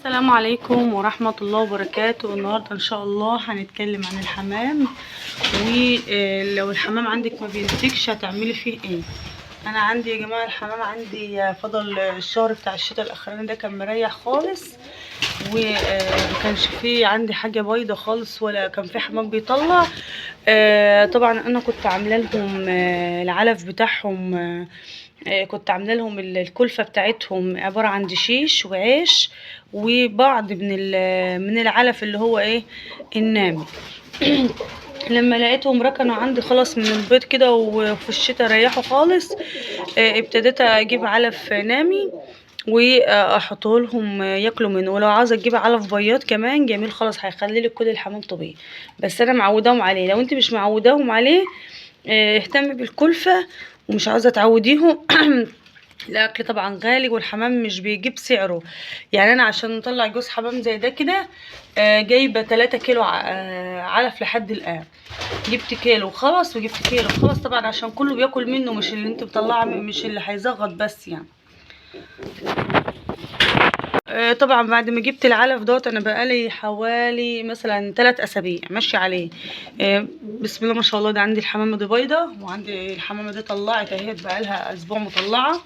السلام عليكم ورحمة الله وبركاته. النهاردة ان شاء الله هنتكلم عن الحمام، ولو الحمام عندك ما بينتجش هتعملي فيه ايه. انا عندي يا جماعة الحمام عندي فضل الشهر بتاع الشتاء الاخراني ده كان مريح خالص، ومكانش فيه عندي حاجة بايضة خالص ولا كان فيه حمام بيطلع. طبعا انا كنت عاملة لهم العلف بتاعهم، كنت عامله لهم الكلفه بتاعتهم عباره عن دشيش وعيش وبعض من العلف اللي هو ايه النامي. لما لقيتهم ركنوا عندي خلاص من البيض كده وفي الشتاء ريحوا خالص، ابتديت اجيب علف نامي واحطه لهم ياكلوا منه، ولو عاوزه تجيبي علف بياض كمان جميل خالص هيخلي لك كل الحمام طبيعي. بس انا معوداهم عليه، لو انت مش معوداهم عليه اهتمي بالكلفه ومش عاوزه تعوديهم. الاكل طبعا غالي والحمام مش بيجيب سعره. يعني انا عشان نطلع جوز حمام زي ده كده جايبه 3 كيلو علف لحد الان. جبت كيلو خلاص وجبت كيلو خلاص، طبعا عشان كله بياكل منه، مش اللي انت مطلعه، مش اللي هيزغط بس يعني. طبعا بعد ما جبت العلف دوت انا بقالي حوالي مثلا 3 اسابيع ماشيه عليه. بسم الله ما شاء الله. ده عندي الحمامه دي بيضه، وعندي الحمامه دي طلعت اهي بقالها اسبوع مطلعه.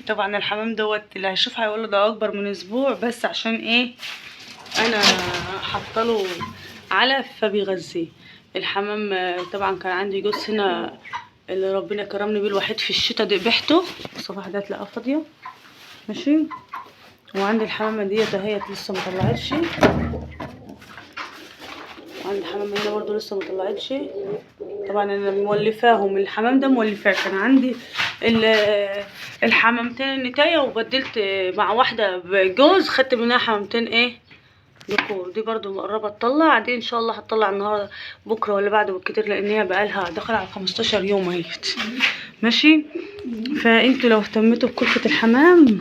طبعا الحمام دوت اللي هيشوفها هيقول ده اكبر من اسبوع، بس عشان ايه انا حاطه علف فبيغذيه الحمام. طبعا كان عندي جوز هنا اللي ربنا كرمني بيه الوحيد في الشتاء ذبحته، الصباح ده تلاقيها فاضيه ماشي. وعندي الحمامه ديت اهيت لسه مطلعتش، وعندي الحمامه هنا برضو لسه مطلعتش. طبعا انا مولفاهم، الحمام ده مولفاه. كان عندي الحمامتين النتايه وبدلت مع واحده بجوز، خدت منها حمامتين ايه ذكور. دي برضو مقربه تطلع، دي ان شاء الله هتطلع النهارده بكره ولا بعده بالكتير، لان هي بقالها داخله على 15 يوم اهيت ماشي. فانتوا لو اهتميتوا بكلفه الحمام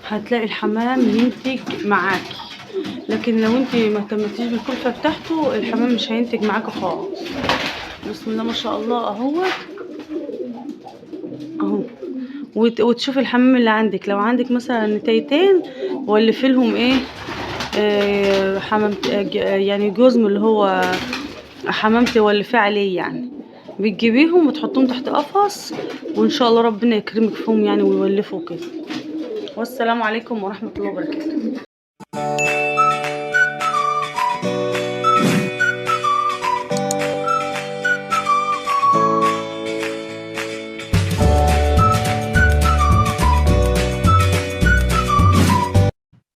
هتلاقي الحمام ينتج معاكي، لكن لو انت ما اهتمتيش بالكلفه بتاعته الحمام مش هينتج معاكي خالص. بسم الله ما شاء الله اهوت اهو. وتشوفي الحمام اللي عندك، لو عندك مثلا نتايتين ولفي لهم ايه حمام يعني جوز من اللي هو حمام تولفيه عليه، يعني بتجيبيهم وتحطهم تحت قفص وان شاء الله ربنا يكرمك فيهم يعني ويولفوا كده. والسلام عليكم ورحمه الله وبركاته.